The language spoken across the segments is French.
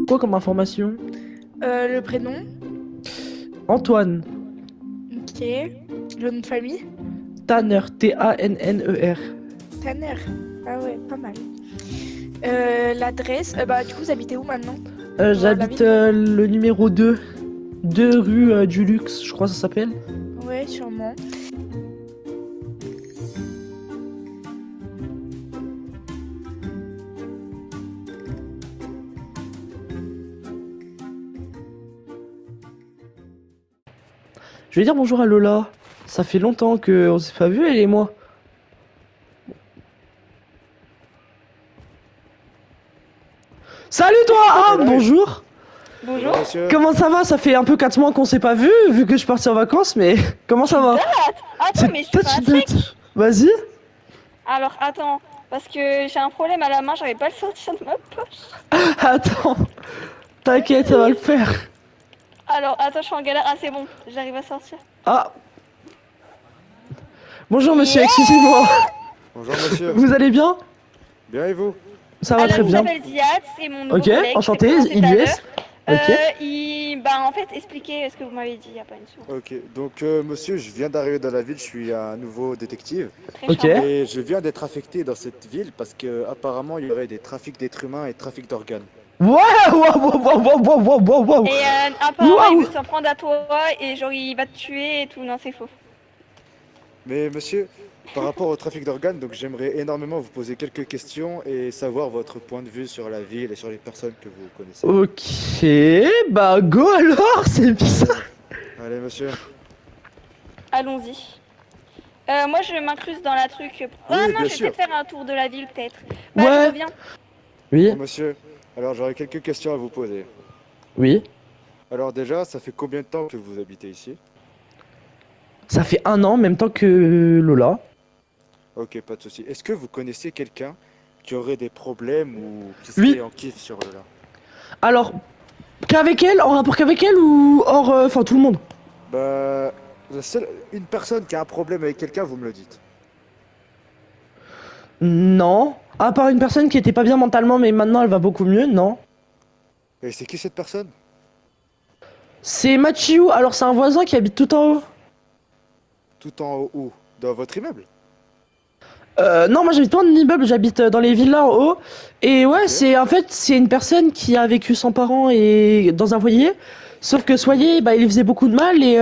quoi comme information? Le prénom. Antoine. Ok. Le nom de famille. Tanner. Tanner. Tanner. Ah ouais, pas mal. L'adresse. Bah du coup vous habitez où maintenant? La J'habite ville. le numéro 2. 2 rue du Luxe, je crois que ça s'appelle. Ouais, sûrement. Je vais dire bonjour à Lola. Ça fait longtemps qu'on s'est pas vu, elle et moi. Salut toi! Ah, Hello. bonjour! Bonjour. Monsieur. Comment ça va? Ça fait un peu 4 mois qu'on s'est pas vu que je suis parti en vacances, mais comment ça va? Attends, mais je toi, fais un tu truc. dates. Vas-y. Alors, attends, parce que j'ai un problème à la main, j'arrive pas à le sortir de ma poche. Attends. T'inquiète, ça va le faire. Alors, attends, je suis en galère. Ah, c'est bon, j'arrive à sortir. Ah. Bonjour monsieur, excusez-moi. Bonjour monsieur. Vous allez bien? Bien et vous? Ça va Alors, très je bien. m'appelle Ziad, c'est mon nouveau Ok, collègue. enchanté, je t'ai présenté tout à IDS. Ok. Bah, en fait, expliquez ce que vous m'avez dit il y a pas une seconde. Ok, donc monsieur, je viens d'arriver dans la ville, je suis un nouveau détective. Très Ok. charmant. Et je viens d'être affecté dans cette ville parce que apparemment il y aurait des trafics d'êtres humains et trafic d'organes. Wow, wow, wow, wow, wow, wow, wow, wow. Et apparemment, Waouh. il veut s'en prendre à toi et genre, il va te tuer et tout. Non, c'est faux. Mais monsieur, par rapport au trafic d'organes, donc j'aimerais énormément vous poser quelques questions et savoir votre point de vue sur la ville et sur les personnes que vous connaissez. Ok, bah go alors, c'est bizarre. Allez monsieur. Allons-y. Moi, je m'incruste dans la truc. Ah Oui, non, bien je vais sûr. peut-être faire un tour de la ville, peut-être. Bah, Ouais. je reviens. Oui, Bon monsieur, alors j'aurais quelques questions à vous poser. oui. Alors déjà, ça fait combien de temps que vous habitez ici? Ça fait 1 an, même temps que Lola. Ok, pas de souci. Est-ce que vous connaissez quelqu'un qui aurait des problèmes ou qui Oui. serait en kiff sur Lola? Alors, qu'avec elle, en rapport qu'avec elle ou hors, enfin tout le monde? Bah, une personne qui a un problème avec quelqu'un, vous me le dites. Non. À part une personne qui était pas bien mentalement, mais maintenant elle va beaucoup mieux, non. Et c'est qui cette personne? C'est Machiou, alors c'est un voisin qui habite tout en haut. Tout en haut où? Dans votre immeuble? Non, moi j'habite pas dans l'immeuble, j'habite dans les villas en haut. Et ouais, Ok. c'est en fait c'est une personne qui a vécu sans parents et dans un foyer. Sauf que ce foyer, bah il lui faisait beaucoup de mal et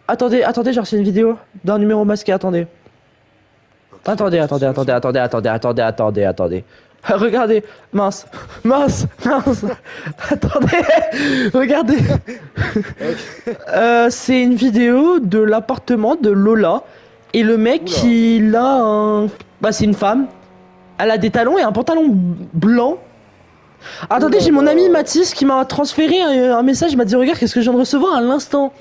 attendez, j'ai reçu une vidéo d'un numéro masqué, attendez. Ok, Attendez. Regardez, mince. Attendez, regardez. Ok. C'est une vidéo de l'appartement de Lola. Et le mec, Oula. il a un... Bah, c'est une femme. Elle a des talons et un pantalon blanc. Attendez, Oula j'ai mon là. ami Mathis qui m'a transféré un message. Il m'a dit, regarde, qu'est-ce que je viens de recevoir à l'instant.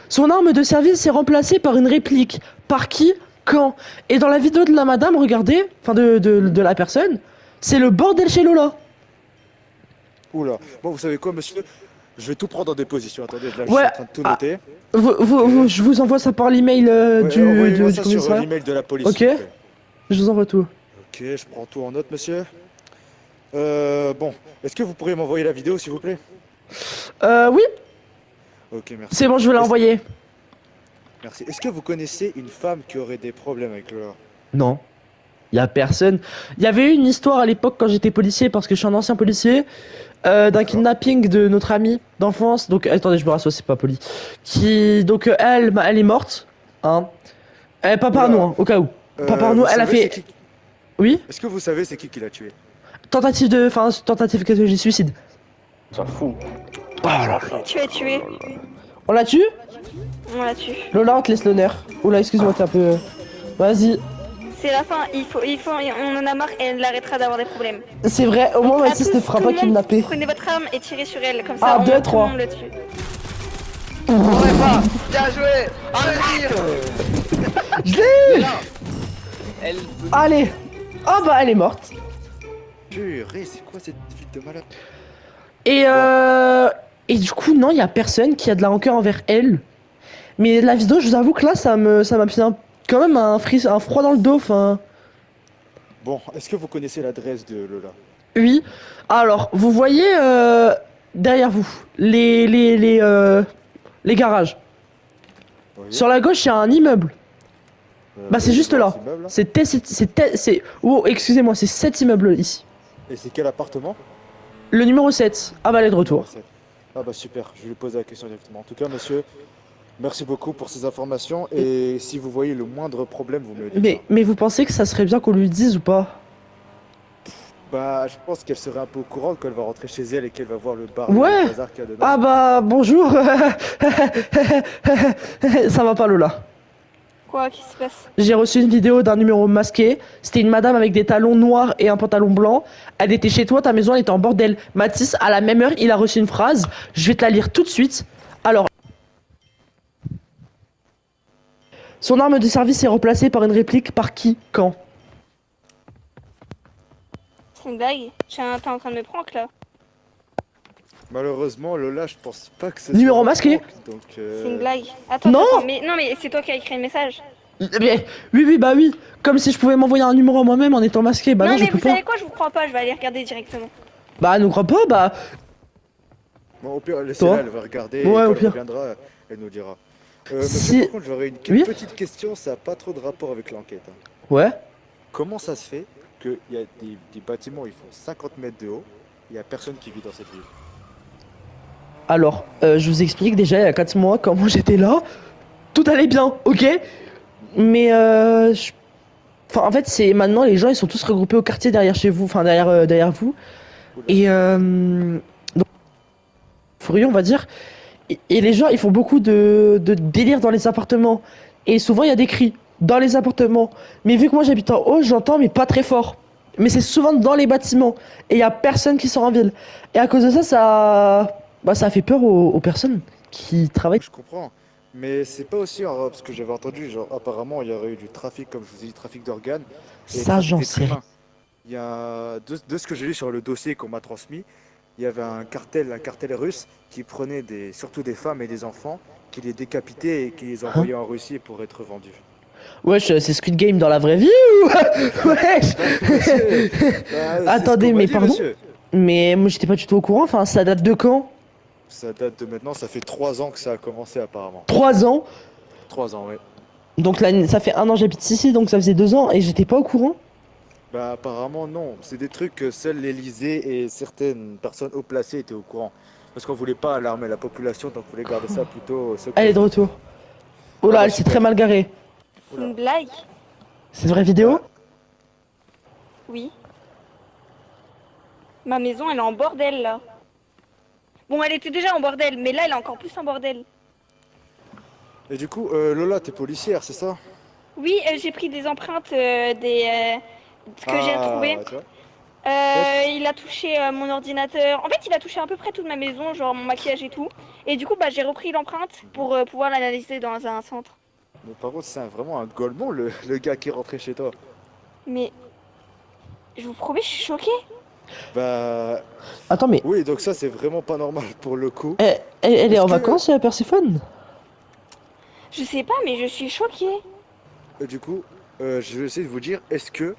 Son arme de service est remplacée par une réplique. Par qui? Quand? Et dans la vidéo de la madame, regardez, enfin de la personne, c'est le bordel chez Lola. Oula. Bon, vous savez quoi, monsieur? Je vais tout prendre en déposition. Attendez, là, je Ouais, suis en train de tout ah, noter. je vous envoie ça par l'email Ouais, envoyez-moi du ça sur commissariat. l'email de la police, Ok. s'il vous plaît. Je vous envoie tout. Ok, je prends tout en note, monsieur. Bon, est-ce que vous pourriez m'envoyer la vidéo, s'il vous plaît? Oui, Ok, merci. c'est bon, je vais Est-ce- l'envoyer. Merci. Est-ce que vous connaissez une femme qui aurait des problèmes avec Lola? Non, y a personne. Il y avait eu une histoire à l'époque quand j'étais policier, parce que je suis un ancien policier, d'un D'accord. kidnapping de notre amie d'enfance. Donc, attendez, je me rassois, c'est pas poli. Donc, elle est morte. Hein. Pas par Oula. nous, hein, au cas où. Pas par nous, Vous elle a savez c'est fait. qui... Oui, Est-ce que vous savez c'est qui l'a tué? tentative de suicide. Ça fout. Tu es tué. On la tue? On l'a tué. Lola, on te laisse l'honneur. Oula, excuse-moi, t'es un peu. Vas-y. C'est la fin. On en a marre et elle arrêtera d'avoir des problèmes. C'est vrai, au moins À Mathis te tous, fera tout pas le monde, kidnapper. Prenez votre arme et tirez sur elle. Comme Ah, ça, deux, tout trois. le monde le tue. Bien joué. Je l'ai eu. Elle. Allez. Oh bah, elle est morte. Purée, c'est quoi cette vie de malade? Et du coup, non, il y a personne qui a de la rancœur envers elle. Mais la vidéo, je vous avoue que là, ça m'a fait quand même un froid dans le dos. Enfin, Bon, est-ce que vous connaissez l'adresse de Lola? Oui. Alors, vous voyez derrière vous les garages. Oui. Sur la gauche, il y a un immeuble. Bah, c'est oui, juste je vois là. cet immeuble, là. C'est. Oh, excusez-moi, c'est cet immeuble ici. Et c'est quel appartement? Le numéro 7. Ah bah, elle est de Numéro retour. 7. Ah bah super, je vais lui poser la question directement. En tout cas, monsieur, merci beaucoup pour ces informations. Et si vous voyez le moindre problème, vous me le dites. Mais vous pensez que ça serait bien qu'on lui dise ou pas? Bah, je pense qu'elle serait un peu au courant quand elle va rentrer chez elle et qu'elle va voir le bar, Ouais. le bazar qu'il y a dedans. Ah bah, bonjour. Ça va pas, Lola. Quoi, qu'est-ce qui se passe? J'ai reçu une vidéo d'un numéro masqué. C'était une madame avec des talons noirs et un pantalon blanc. Elle était chez toi, ta maison elle était en bordel. Mathis, à la même heure, il a reçu une phrase. Je vais te la lire tout de suite. Alors. Son arme de service est remplacée par une réplique par qui? Quand? C'est une blague? T'es en train de me prank là? Malheureusement, Lola, je pense pas que ce Numéro soit un masqué. prank, donc, C'est une blague. Attends, Non. attends, mais non, mais c'est toi qui as écrit le message. Mais, oui, bah oui. Comme si je pouvais m'envoyer un numéro à moi-même en étant masqué. Bah non, non, je mais peux vous pas. savez quoi, je vous crois pas, je vais aller regarder directement. Bah, ne crois pas, bah. Bon, au pire, laissez-la, Toi elle va regarder. Ouais, et quand au elle pire. reviendra, elle nous dira. Si- Monsieur, par contre, j'aurais une Oui. petite question, ça n'a pas trop de rapport avec l'enquête, hein. Ouais. Comment ça se fait qu'il y a des bâtiments, ils font 50 mètres de haut, il n'y a personne qui vit dans cette ville? Alors, je vous explique déjà, il y a 4 mois, quand moi j'étais là, tout allait bien, ok? Mais, enfin, en fait, c'est maintenant, les gens, ils sont tous regroupés au quartier derrière chez vous, enfin, derrière vous. Oula. Et, donc, furieux, on va dire. Et les gens, ils font beaucoup de délire dans les appartements. Et souvent, il y a des cris dans les appartements. Mais vu que moi, j'habite en haut, j'entends, mais pas très fort. Mais c'est souvent dans les bâtiments. Et il y a personne qui sort en ville. Et à cause de ça, bah, ça fait peur aux personnes qui travaillent. Je comprends, mais c'est pas aussi parce que j'avais entendu, genre apparemment il y aurait eu du trafic, comme je vous ai dit, trafic d'organes et Ça, trafic j'en d'êtres sais rien. humains. Il y a de ce que j'ai lu sur le dossier qu'on m'a transmis, il y avait un cartel russe qui prenait surtout des femmes et des enfants, qui les décapitait et qui les envoyait en Russie pour être vendus. Wesh, c'est Squid Game dans la vraie vie ou... Wesh. Monsieur, bah, c'est Attendez, ce qu'on m'a mais dit, pardon? monsieur. Mais moi, j'étais pas du tout au courant. Enfin, ça date de quand? Ça date de maintenant, ça fait 3 ans que ça a commencé apparemment. 3 ans. 3 ans, oui. Donc là, ça fait 1 an j'habite ici, donc ça faisait 2 ans et j'étais pas au courant. Bah apparemment non, c'est des trucs que seul l'Elysée et certaines personnes haut placées étaient au courant. Parce qu'on voulait pas alarmer la population, donc on voulait garder ça plutôt secret. Elle est de retour. Oh là, Ah bah, elle s'est super. très mal garée. C'est une blague? C'est une vraie vidéo? Oui. Ma maison, elle est en bordel là. Bon, elle était déjà en bordel, mais là, elle est encore plus en bordel. Et du coup, Lola, t'es policière, c'est ça? Oui, j'ai pris des empreintes que j'ai retrouvées. Tu vois. Il a touché mon ordinateur. En fait, il a touché à peu près toute ma maison, genre mon maquillage et tout. Et du coup, bah, j'ai repris l'empreinte pour pouvoir l'analyser dans un centre. Mais par contre, c'est vraiment un golemon, le gars qui est rentré chez toi. Mais je vous promets, je suis choquée. Bah Attends, mais oui, donc ça c'est vraiment pas normal pour le coup. elle est Est-ce en que- vacances, Perséphone? Je sais pas, mais je suis choquée. Du coup, je vais essayer de vous dire, est-ce que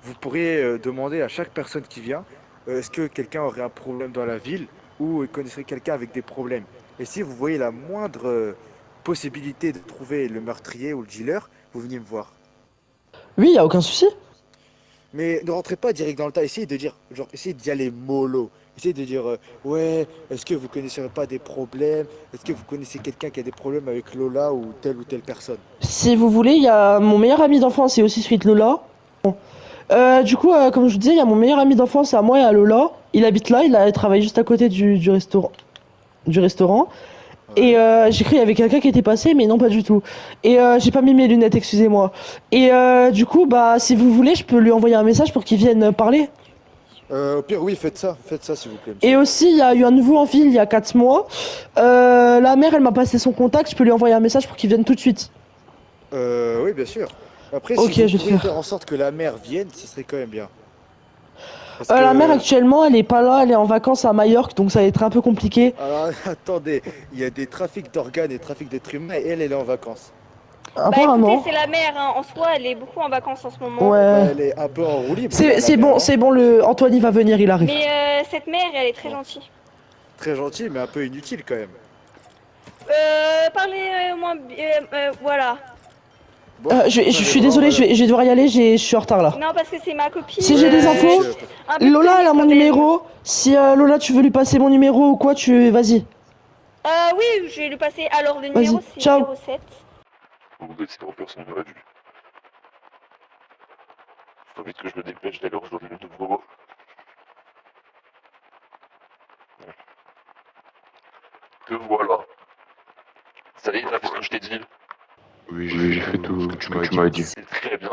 vous pourriez demander à chaque personne qui vient, est-ce que quelqu'un aurait un problème dans la ville ou connaîtrait quelqu'un avec des problèmes? Et si vous voyez la moindre possibilité de trouver le meurtrier ou le dealer, vous venez me voir. Oui, y a aucun souci. Mais ne rentrez pas direct dans le tas, essayez de dire, genre, essayez d'y aller mollo. Essayez de dire, ouais, est-ce que vous connaissez pas des problèmes? Est-ce que vous connaissez quelqu'un qui a des problèmes avec Lola ou telle personne? Si vous voulez, il y a mon meilleur ami d'enfance, c'est aussi Sweet Lola. Bon. Du coup, comme je vous disais, il y a mon meilleur ami d'enfance, à moi et à Lola. Il habite là, il travaille juste à côté du restaurant. Et j'ai cru qu'il y avait quelqu'un qui était passé, mais non, pas du tout. Et j'ai pas mis mes lunettes, excusez-moi. Et du coup, bah, si vous voulez, je peux lui envoyer un message pour qu'il vienne parler. Au pire, oui, faites ça s'il vous plaît, monsieur. Et aussi, il y a eu un nouveau en ville il y a 4 mois. La mère, elle m'a passé son contact, je peux lui envoyer un message pour qu'il vienne tout de suite. Oui, bien sûr. Après, Ok, si je vous vais pouvez faire. faire en sorte que la mère vienne, ce serait quand même bien. Parce La que- mère, actuellement, elle est pas là, elle est en vacances à Majorque, donc ça va être un peu compliqué. Alors, attendez, il y a des trafics d'organes et trafics d'êtres humains et elle est en vacances. Apparemment. écoutez, c'est la mère, hein. En soi, elle est beaucoup en vacances en ce moment. Ouais. Elle est un peu en roue libre. C'est la bon, mère, hein. c'est bon, Antoine il va venir, il arrive. Mais cette mère, elle est très gentille. Très gentil, mais un peu inutile quand même. Parlez moins... voilà. Bon, Je suis désolé, je vais devoir y aller, je suis en retard là. Non, parce que c'est ma copine. Si j'ai des infos, Un peu de Lola elle a mon quand même. numéro. Si Lola tu veux lui passer mon numéro ou quoi, vas-y. Oui, je vais lui passer. Alors, le Vas-y, numéro, c'est ciao. 07. Vous êtes en personne aurait dû. Faut vite que je me dépêche d'aller rejoindre le nouveau. Que voilà. Ça y est, t'as fait ce que je t'ai dit. Oui, j'ai fait tout ce que tu m'avais dit. C'est très bien.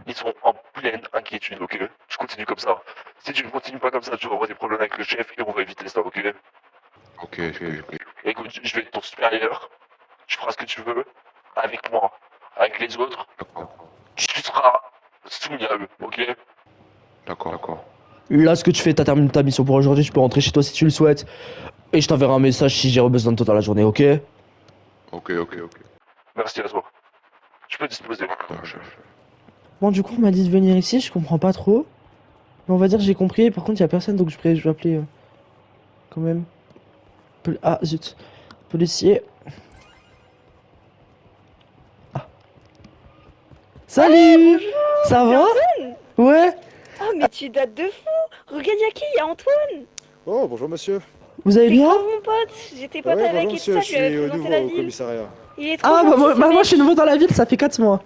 Ils sont en pleine inquiétude, ok? Tu continues comme ça. Si tu ne continues pas comme ça, tu vas avoir des problèmes avec le chef et on va éviter ça, ok? Ok. Écoute, je vais être ton supérieur. Tu feras ce que tu veux. Avec moi. Avec les autres. D'accord. Tu seras soumis à eux, ok? D'accord. Là ce que tu fais, t'as terminé ta mission pour aujourd'hui, tu peux rentrer chez toi si tu le souhaites. Et je t'enverrai un message si j'ai besoin de toi dans la journée, ok? Ok. Merci à toi. Tu peux disposer. Bon du coup on m'a dit de venir ici, je comprends pas trop. Mais on va dire que j'ai compris, par contre y a personne donc je vais appeler quand même. Ah zut. Policier. Ah. Salut. Ça va? Ouais. Oh, mais tu dates de fou. Regarde, y'a qui? Y'a Antoine. Oh, bonjour monsieur. Vous allez C'est bien? grave mon pote. J'étais pote Ouais, avec bonjour et tout monsieur, ça. je Je lui avais suis présenté nouveau la au ville. commissariat. Il est trop Ah gentil, ce moi mec. je suis nouveau dans la ville, ça fait 4 mois.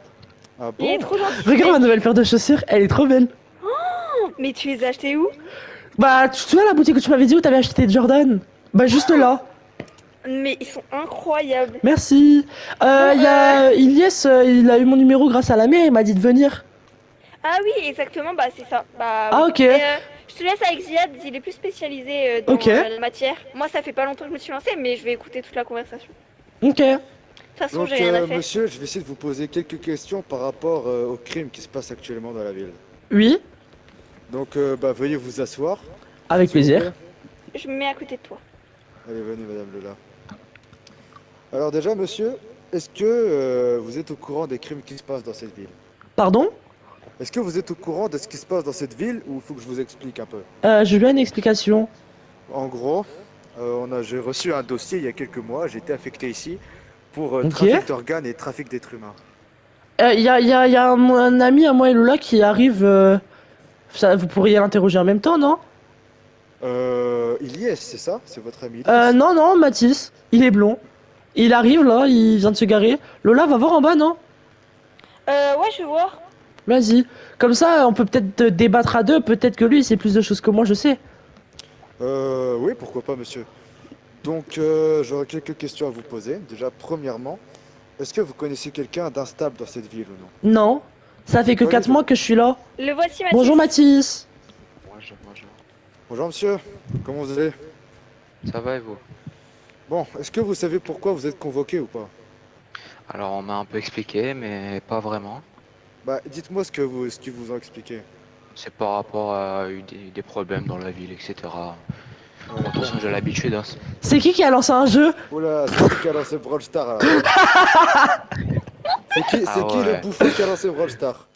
Ah Il est bon? trop gentil. Regarde ma nouvelle paire de chaussures, elle est trop belle. Mais tu les as achetés où? Bah tu te souviens la boutique où tu m'avais dit où t'avais acheté tes Jordan? Bah juste là. Mais ils sont incroyables. Merci. Y a Ilyes, il a eu mon numéro grâce à la mère, il m'a dit de venir. Ah oui, exactement, bah c'est ça. Bah, Ah, oui. ok. Et, je te laisse avec Ziad, il est plus spécialisé dans Ok. la matière. Moi, ça fait pas longtemps que je me suis lancée, mais je vais écouter toute la conversation. Ok. De toute façon, Donc j'ai rien à faire. monsieur, je vais essayer de vous poser quelques questions par rapport au crime qui se passe actuellement dans la ville. Oui, Donc veuillez vous asseoir. avec s'il vous plaisir. plaît. Je me mets à côté de toi. Allez, venez madame Lola. Alors déjà monsieur, est-ce que vous êtes au courant des crimes qui se passent dans cette ville? Pardon? Est-ce que vous êtes au courant de ce qui se passe dans cette ville ou il faut que je vous explique un peu? Je veux bien une explication. En gros, j'ai reçu un dossier il y a quelques mois, j'ai été affecté ici pour Ok. trafic d'organes et trafic d'êtres humains. Y a un ami à moi et Lola qui arrive. Vous pourriez l'interroger en même temps, non? Ilyes, c'est ça? C'est votre ami Ilyes? Non, Mathis. Il est blond. Il arrive là, il vient de se garer. Lola, va voir en bas, non? Ouais, je vais voir. Vas-y. Comme ça, on peut peut-être débattre à deux. Peut-être que lui, il sait plus de choses que moi, je sais. Oui, pourquoi pas monsieur. Donc j'aurais quelques questions à vous poser. Déjà, premièrement, est-ce que vous connaissez quelqu'un d'instable dans cette ville ou non? Non. Ça fait que Pas 4 du tout. mois que je suis là. Le voici, Mathis. Bonjour Mathis. Bonjour monsieur, comment vous allez? Ça va et vous? Bon, est-ce que vous savez pourquoi vous êtes convoqué ou pas? Alors on m'a un peu expliqué, mais pas vraiment. Bah, dites-moi ce qu'ils vous ont expliqué. C'est par rapport à eu des problèmes dans la ville, etc. Bon, de toute Bon. façon j'ai l'habitude. Hein. C'est qui a lancé un jeu? Oula, c'est qui a lancé Brawl Star là? C'est qui, Ah c'est qui le ouais. bouffon qui a lancé Brawl Star?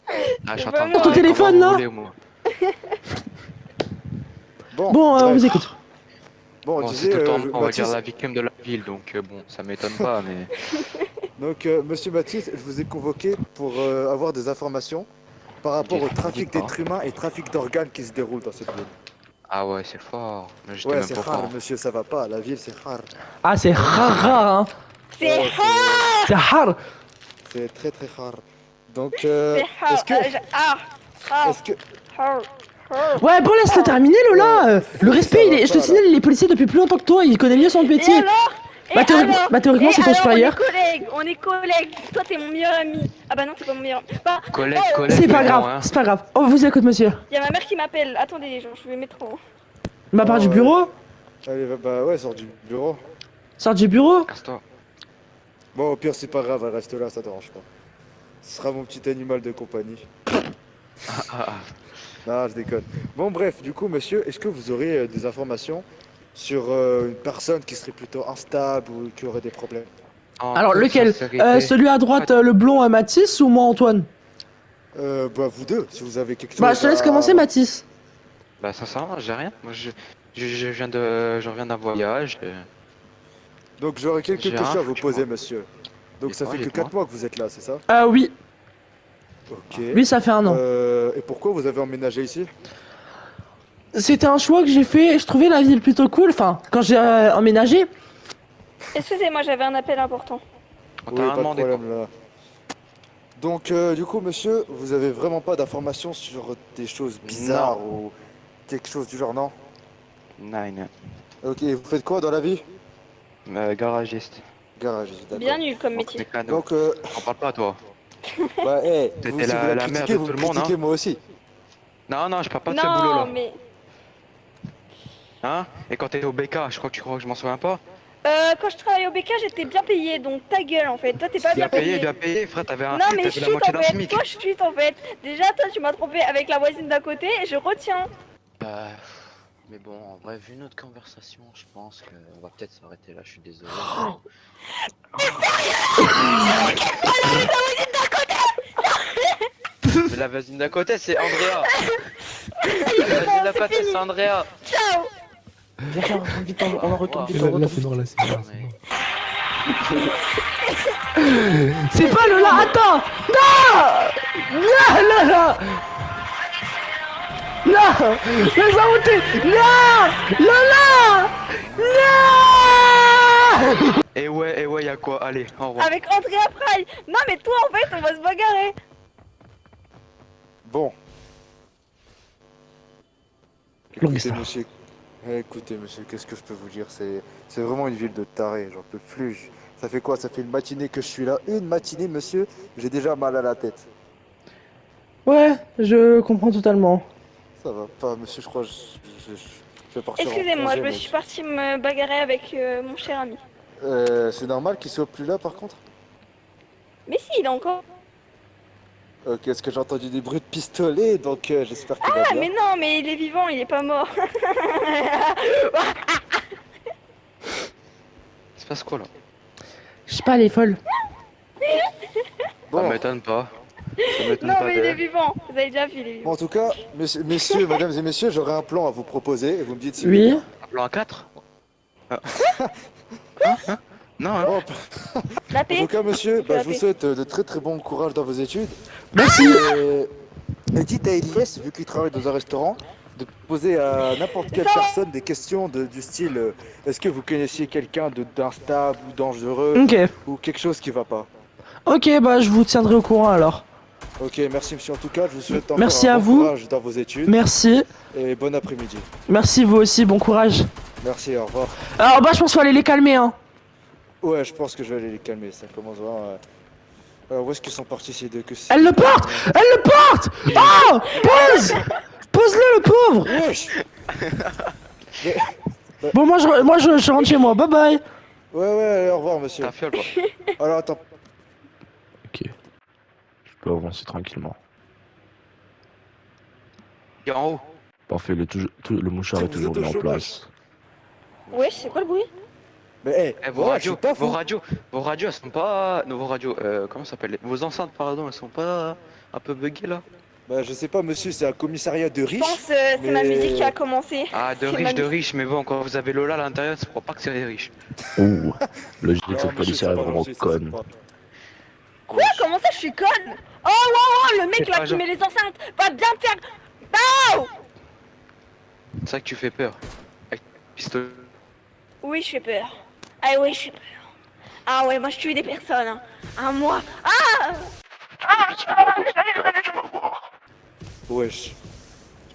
Ah, je suis en Bah, train de moi. parler Ton téléphone, comment vous là voulez, moi. Bon, Bon, on bref. vous écoute. Bon, Bon, disait, c'est tout le temps, on va Mathis- dire la victime de la ville, donc bon, ça m'étonne pas, mais... Donc, monsieur Mathis, je vous ai convoqué pour avoir des informations par rapport au trafic Dites-moi. d'êtres humains et trafic d'organes qui se déroule dans cette ville. Ah ouais, c'est fort. Mais j'étais Ouais, même c'est pas rare, fort. monsieur, ça va pas. La ville, c'est rare. Ah, c'est rare, hein. C'est Ouais, hard. C'est rare. c'est très très rare. Donc, C'est est-ce hard. que, est-ce que, Hard. Ouais, bon, laisse-le terminer, Lola. Ouais, Le respect, ça va je te pas, signale, il est policier depuis plus longtemps que toi. Il connaît mieux son Et métier. alors? Bah, théoriquement, c'est ton supérieur. On est collègues. Toi, t'es mon meilleur ami. Ah bah non, t'es pas mon meilleur ami. Bah, Collègue, oh, collègue, C'est pas mais grave, bon, hein. c'est pas grave. On vous écoute, monsieur. y a ma mère qui m'appelle. Attendez, je vais mettre en... Ma part Oh, du ouais. bureau. allez, bah ouais, sors du bureau. Sors du bureau. Casse-toi. Bon, au pire, c'est pas grave, elle reste là, ça dérange pas. Ce sera mon petit animal de compagnie. Ah. Non, je déconne. Bon, bref, du coup, monsieur, est-ce que vous aurez des informations sur une personne qui serait plutôt instable ou qui aurait des problèmes? Alors, lequel Celui à droite, le blond, Mathis, ou moi, Antoine? Bah vous deux, si vous avez quelque chose Bah, je te laisse commencer, Mathis. Bah sincèrement, j'ai rien. Moi je reviens d'un voyage. Donc j'aurais quelques J'ai questions un, à vous dis-moi. poser, monsieur. Donc ça Dites-moi, fait que dites-moi. 4 mois que vous êtes là, c'est ça? Ah oui, Ok. oui, ça fait un an. Et pourquoi vous avez emménagé ici? C'était un choix que j'ai fait, je trouvais la ville plutôt cool, enfin, quand j'ai emménagé. Excusez-moi, j'avais un appel important. On Oui, t'a pas de demandé quoi. problème là. Donc du coup, monsieur, vous avez vraiment pas d'informations sur des choses bizarres ou quelque chose du genre, non? Nine. Ok, vous faites quoi dans la vie? Garagiste. Garagiste, d'accord. Bien nul comme Donc, métier. mécano. Donc, On parle pas toi. bah, T'étais vous, si la- vous la la mère critiquez, de vous tout me le monde, critiquez hein. moi aussi. Non, je parle pas de ce boulot là. Non, mais. Hein? Et quand t'étais au BK, tu crois que je m'en souviens pas? Quand je travaillais au BK, j'étais bien payée, donc ta gueule en fait. Toi, t'es pas bien payé. Bien payé, frère, t'avais un Non, SMIC, mais t'avais la chut moitié en d'un fait. SMIC. Toi, chut en fait. Déjà, toi, tu m'as trompé avec la voisine d'à côté et je retiens. Mais bon, en vrai, vu notre conversation, je pense qu'on va peut-être s'arrêter là, je suis désolé. Mais la voisine d'à côté, c'est Andrea. La voisine d'à côté, c'est Andrea. Ciao. Viens, vite, on en retourne vite. Là, c'est mort, là, c'est mort. C'est pas Lola, attends. Non. Non, Lola. Non. Laisse arrêter. Non. Lola. Non. Et ouais, y'a quoi? Allez, au revoir. Avec Andrea Pride. Non, mais toi, en fait, on va se bagarrer. Bon. Longue Écoutez, histoire. monsieur. Écoutez, monsieur, qu'est-ce que je peux vous dire? C'est vraiment une ville de tarés, j'en peux plus. Ça fait quoi? Ça fait une matinée que je suis là. Une matinée, monsieur, j'ai déjà mal à la tête. Ouais, je comprends totalement. Ça va pas, monsieur, je crois que je vais partir en Excusez-moi, congé, je me mec. suis partie me bagarrer avec mon cher ami. C'est normal qu'il soit plus là, par contre? Mais si, il est encore. Ok, est-ce que j'ai entendu des bruits de pistolet, donc j'espère qu'il va Ah, bien. mais non, mais il est vivant, il est pas mort. Il se passe quoi là? Je sais pas, elle est folle. Bon, Ça m'étonne pas. Ça m'étonne Non, pas mais il est d'elle. vivant. Vous avez déjà vu, il est bon, vivant. en tout cas, messieurs, mesdames et messieurs, j'aurais un plan à vous proposer et vous me dites si Oui. Un plan à 4? Hein? Non, hein? Bon, La en paix. tout cas, monsieur, la je vous paix. souhaite de très très bon courage dans vos études. Merci. Et dites à Elias, vu qu'il travaille dans un restaurant, de poser à n'importe quelle Ça va. personne des questions du style est-ce que vous connaissiez quelqu'un d'instable ou dangereux Ok. ou quelque chose qui va pas. Ok, bah je vous tiendrai au courant alors. Ok, merci monsieur en tout cas, je vous souhaite encore Merci un à bon vous. courage dans vos études Merci. et bon après-midi. Merci vous aussi, bon courage. Merci, au revoir. Alors bah je pense qu'il faut aller les calmer hein. Ouais, je pense que je vais aller les calmer, ça commence vraiment. Alors où est-ce qu'ils sont partis ces deux que Elle le porte. Elle le porte. Oh. Pose. Pose-le le pauvre. Wesh. Bon moi je rentre chez moi, bye bye. Ouais, allez, au revoir monsieur. T'as fiole quoi? Alors attends. Ok. Je peux avancer tranquillement. Il est en haut. Parfait, le mouchard est Vous toujours êtes au mis en chômage. place. Wesh, c'est quoi le bruit? Mais Eh, vos ouais, je radios, suis pas fou. vos radios, elles sont pas. Vos radios, comment ça s'appelle? Vos enceintes, pardon, elles sont pas un peu buggées là? Bah je sais pas monsieur, c'est un commissariat de Je riches. pense c'est ma mais- musique qui a commencé. Ah, de C'est riches, magnifique. mais bon, quand vous avez Lola à l'intérieur, ça ne croit pas que c'est des riches. Ouh, le gilet de Non, cette monsieur, policière c'est est pas vraiment gentil, ça, c'est conne. pas- Quoi? Comment ça, je suis conne? Oh, le mec C'est là pas qui genre- met les enceintes va bien te faire. C'est ça que tu fais peur. Avec ton pistolet. Oui, je fais peur. Ah oui, je fais peur. Ah ouais, moi je tue des personnes. Hein. Ah, moi. Wesh.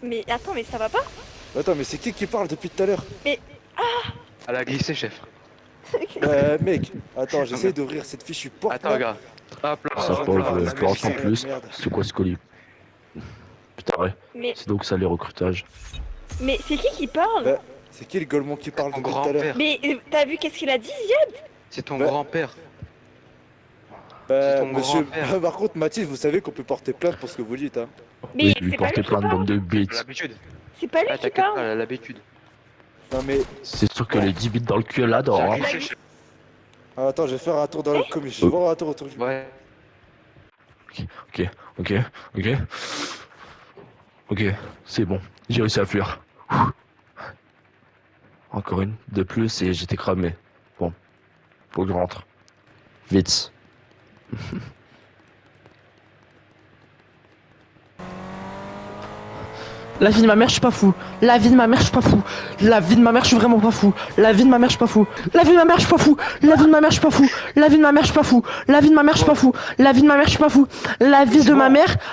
Mais attends, mais ça va pas? Attends, mais c'est qui parle depuis tout à l'heure? Elle a glissé, chef. Mec, attends, j'essaie d'ouvrir cette fichue porte. Attends, là. regarde. Hop là. Ça Ah, pose merde, l'espérance en merde, plus. merde. C'est quoi ce colis? Putain, ouais. Mais C'est donc ça les recrutages. c'est qui parle? Bah, C'est qui le golemon qui parle Ton depuis tout à l'heure? grand-père. Mais t'as vu qu'est-ce qu'il a dit, Ziad? C'est ton Bah. grand-père. Bah, ton monsieur, grand-père. par contre, Mathis, vous savez qu'on peut porter plainte pour ce que vous dites, hein. Mais Oui, lui c'est pas porter lui qui plein de parle. bande de bits. L'habitude. C'est pas lui Ah, qui t'inquiète pas, parle. elle a l'habitude. Non mais, C'est sûr que les 10 bits dans le cul, elle adore. J'ai Hein. glissé, chef. Ah, attends, je vais faire un tour dans le commis. Je vais voir un tour autour du. Ouais. Ok, ok, ok. Ok, c'est bon. J'ai réussi à fuir. Encore une de plus et j'étais cramé. Bon, faut que je rentre. Vite. La vie de ma mère, je suis pas fou. La vie de ma mère, je suis pas fou. La vie de ma mère, je suis vraiment pas fou. La vie de ma mère, je suis pas fou. La vie de ma mère, je suis pas fou. La vie de ma mère, je suis pas fou. La vie de ma mère, je suis pas fou. La vie de ma mère, je suis pas fou. La vie de ma mère, je suis pas fou.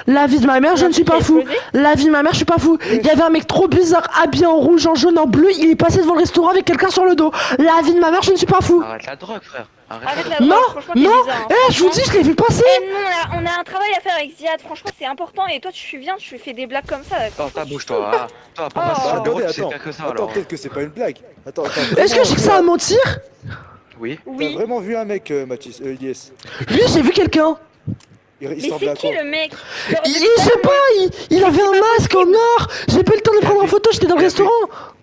La vie de ma mère, je ne suis pas fou. La vie de ma mère, je suis pas fou. Il y avait un mec trop bizarre, habillé en rouge, en jaune, en bleu. Il est passé devant le restaurant avec quelqu'un sur le dos. La vie de ma mère, je ne suis pas fou. Arrête la drogue, frère. Arrête la la Non, drogue, franchement, t'es non. bizarre, hein. Eh, je vous dis, je l'ai vu passer. Eh, non, on a un travail à faire avec Ziad, franchement c'est important et toi tu viens, tu fais des blagues comme ça. Attends, ta bouche, toi. Ah, toi, pour Oh. passer sur le bureau, Attendez, tu sais attends. faire que ça, Attends, alors. peut-être que c'est pas une blague. Attends, attends. Est-ce que je dis que ça à mentir? Oui. T'as Oui. vraiment vu un mec, Mathis, Ilyes? Oui, j'ai vu quelqu'un. Il Mais semblait à c'est qui quoi? le mec? Genre, Je sais pas, il avait un masque en or. J'ai pas eu le temps de prendre en photo, j'étais dans le restaurant.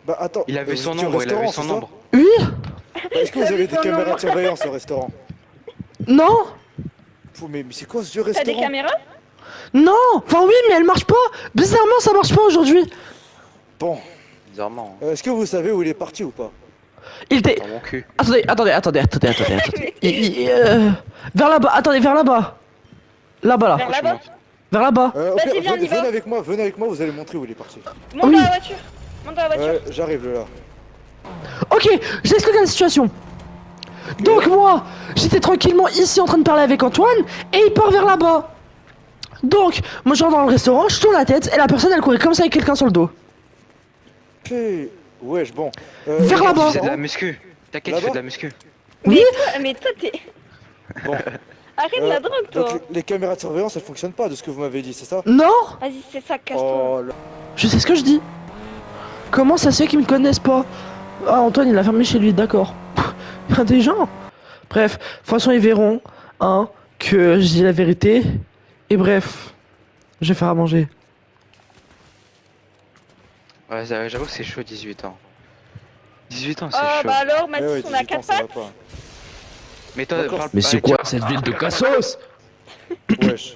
Bah attends. Il avait vous son étiez au nombre, il avait restaurant, son c'est ça? nombre. Oui. Est-ce que vous avez des son caméras nombre. de surveillance au restaurant? Non. Mais c'est quoi ce vieux T'as des restaurant? caméras? Non. Enfin oui, mais elle marche pas. Bizarrement, ça marche pas aujourd'hui. Bon, Bizarrement. est-ce que vous savez où il est parti ou pas? Il était... Dans mon cul. Attendez. Vers là-bas, attendez, vers là-bas. Là-bas, là. Vers là-bas? Vers là-bas. Au Vas-y, pire, viens, on y va. venez avec moi, vous allez montrer où il est parti. Monte dans la voiture. Monte dans la voiture. J'arrive là. Ok, j'explique la situation. Donc moi, j'étais tranquillement ici en train de parler avec Antoine et il part vers là-bas. Donc, moi je rentre dans le restaurant, je tourne la tête et la personne elle courait comme ça avec quelqu'un sur le dos. Wesh, bon. Vers Tu là-bas. fais de la muscu. T'inquiète, tu fais de la muscu. Oui. Mais toi t'es... Bon. Arrête la drogue toi. Donc les caméras de surveillance elles fonctionnent pas de ce que vous m'avez dit, c'est ça? Non, Vas-y c'est ça, casse-toi. Oh là. je sais ce que je dis. Comment ça se fait qu'ils me connaissent pas? Ah, Antoine il a fermé chez lui, d'accord. Intelligent. Bref, de toute façon ils verront, hein, que je dis la vérité. Et bref, je vais faire à manger. Ouais, j'avoue que c'est chaud, 18 ans. 18 ans, c'est Oh chaud. bah alors Eh Mathis, ouais, on a 18 ans, 4 ça va pattes. pas. Mais toi, D'accord. parle Mais pas, c'est quoi tiens, cette ville de Cassos? Wesh.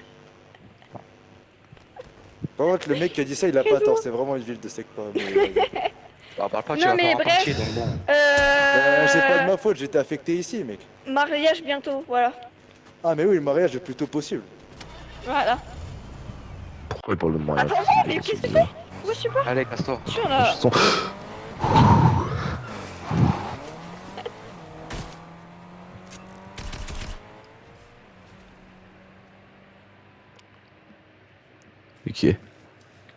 Par contre, le mec qui a dit ça, il a pas tort, c'est vraiment une ville de secte. Bah, parle pas, tu Non, vas mais pas en bref. partie, donc bon. C'est pas de ma faute, j'étais affecté ici, mec. Mariage bientôt, voilà. Ah, mais oui, le mariage le plus tôt possible. Voilà. Pourquoi il parle de mariage? Attends, mais qu'est-ce que tu fais? Où je suis pas? Allez, casse-toi. Je suis là. Son- Ok.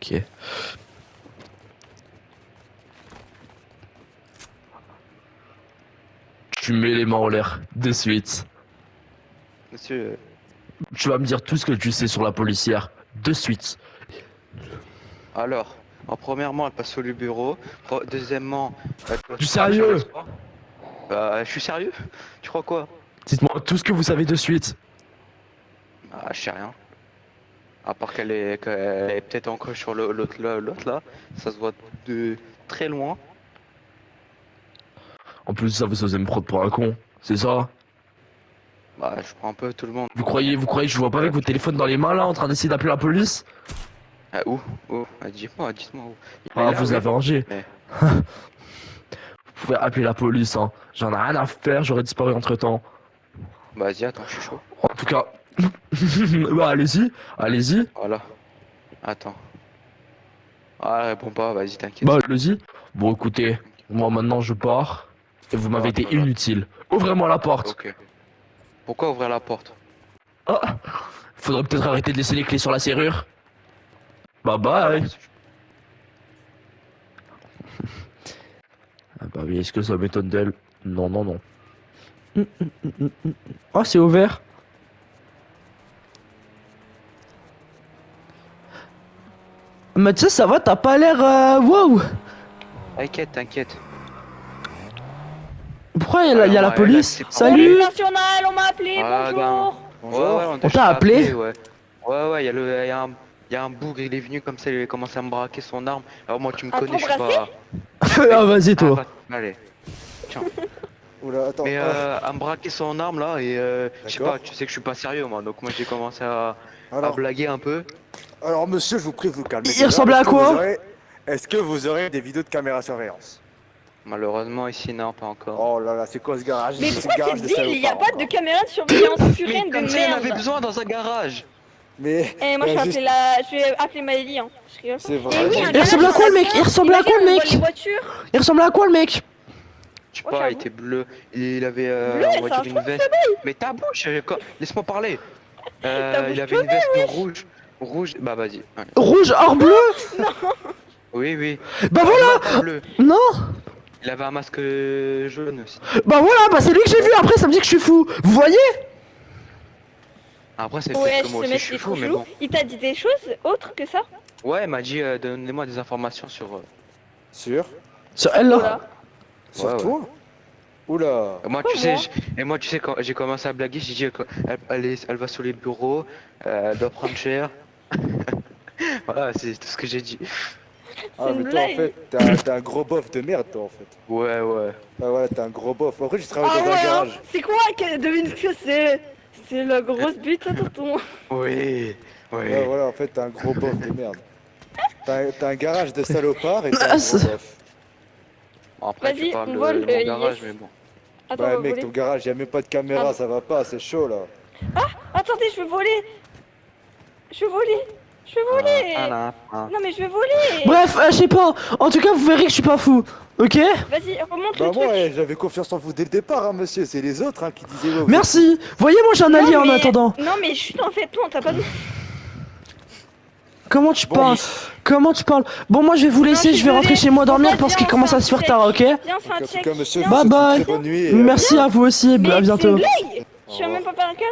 Ok. Tu mets les mains en l'air, de suite. Monsieur, Tu vas me dire tout ce que tu sais sur la policière, de suite. alors, premièrement, elle passe au bureau. Deuxièmement, elle doit Du se faire sérieux? sur le sport. Bah, je suis sérieux? Tu crois quoi? Dites-moi tout ce que vous savez de suite. Ah, je sais rien. À part qu'elle est peut-être en crush sur l'autre là, ça se voit de très loin. En plus, ça vous osez me prendre pour un con, c'est ça? Bah, je prends un peu tout le monde. Vous croyez que je vois pas avec vos téléphones dans les mains là, en train d'essayer d'appeler la police? Ah, où? Où? Ah, dites-moi où. Ah, Là, vous oui. avez rangé. Mais- Vous pouvez appeler la police, hein. J'en ai rien à faire, j'aurais disparu entre temps. Bah, vas-y, attends, je suis chaud. En tout cas, bah allez-y, allez-y, Voilà. Attends. Ah, réponds pas, vas-y, t'inquiète. bah allez-y. Bon, écoutez, moi maintenant je pars et vous m'avez été inutile. Ouvrez-moi la porte. Ok. Pourquoi ouvrir la porte? Ah, faudrait peut-être arrêter de laisser les clés sur la serrure. Bye bye. Ah bah oui, est-ce que ça m'étonne d'elle? Non, non, non. Oh, c'est ouvert. Mathias, ça va, t'as pas l'air... Wow. T'inquiète. Pourquoi il y a la Ouais, police? là, c'est pas Salut. Police nationale, on m'a appelé, Ah, bonjour. Ouais, On t'a appelé? Ouais, il y a un bougre, il est venu comme ça, il a commencé à me braquer son arme. Alors moi, tu me À connais, je suis t'embrasser pas... Ah, vas-y, toi. Allez, tiens. Oula, attends. Mais à me braquer son arme là et je sais D'accord. pas, tu sais que je suis pas sérieux moi, donc moi j'ai commencé à Alors, blaguer un peu. alors, monsieur, je vous prie de vous calmer. Il déjà. ressemblait à Est-ce que quoi vous aurez- Est-ce que vous aurez des vidéos de caméra surveillance? Malheureusement ici non, pas encore. Oh là là, c'est quoi ce garage? Mais C'est pourquoi garage cette de ville, il y a salopards, pas de encore. caméra de surveillance purée Comme de ça, il avait merde. besoin dans un garage. Mais. Eh, moi je vais juste- appeler Maëlie, hein. Je rigole pas. C'est Eh vrai. oui, un Il ressemble à garage quoi, le dans la mec? maison. Il ressemble à quoi, le Imagine, on mec vole les voitures. Il ressemble à quoi le mec? Je sais Oh, pas, il j'avoue. était bleu, il avait Bleu, on va c'est un dire une veste. Mais ta bouche, laisse-moi parler. Ta bouche Il avait une veste rouge, bah vas-y. Allez. Rouge hors bleu? Oui, oui. Bah voilà! Non, pas bleu. Non? Il avait un masque jaune aussi. Bah voilà, bah c'est lui que j'ai vu, après ça me dit que je suis fou. Vous voyez? Après, c'est Ouais, peut-être que je moi te aussi mets je suis des fou, trop mais chelou. bon. Il t'a dit des choses autres que ça? Ouais, il m'a dit donnez-moi des informations sur. Sûr? Sur elle là. Voilà. Sur Ouais, ouais. toi? Oula. Moi, tu sais, moi, tu sais, quand j'ai commencé à blaguer, j'ai dit elle va sur les bureaux, elle doit prendre cher. Voilà, c'est tout ce que j'ai dit. Ah, une mais toi, en blague. fait, t'es un gros bof de merde, toi, en fait. Ouais, ouais. Ah, voilà, t'es un gros bof. En vrai, je travaille Ah dans ouais, un hein. garage. C'est quoi? Devine ce que c'est? C'est la grosse bite, ça, tonton. Oui, Ouais, oui. voilà, en fait, t'es un gros bof de merde. T'as un garage de salopard et t'es Ah, un c'est- gros bof. Bon, après, Vas-y, tu parles on de vole, mon Yes. garage, mais bon. Attends, on Bah, va mec, voler. ton garage, y'a même pas de caméra, Ah. ça va pas, c'est chaud, là. Attendez, je veux voler. Je veux voler. Je veux voler. Non, mais je veux voler. Bref, je sais pas. En tout cas, vous verrez que je suis pas fou. Ok? Vas-y, remonte Bah, le moi, truc. j'avais confiance en vous dès le départ, hein, monsieur. C'est les autres hein, qui disaient. Ouais, vous êtes- Merci. Voyez, moi j'ai un allié en mais- attendant. Non, mais chut, en fait, toi, on t'a pas dit. Comment tu Bon, parles? Comment tu parles? Bon, moi je vais vous laisser, je je suis vais rentrer désolée. chez moi dormir Bon, parce viens, qu'il on commence fait à un se faire check. tard, ok? Viens, on fait Donc, un en tout check. cas, monsieur, Viens. je vous Bye souhaite bye. une très bonne nuit. et, Merci à vous aussi, Mais à c'est bientôt. une blague. Je suis même pas par un câble.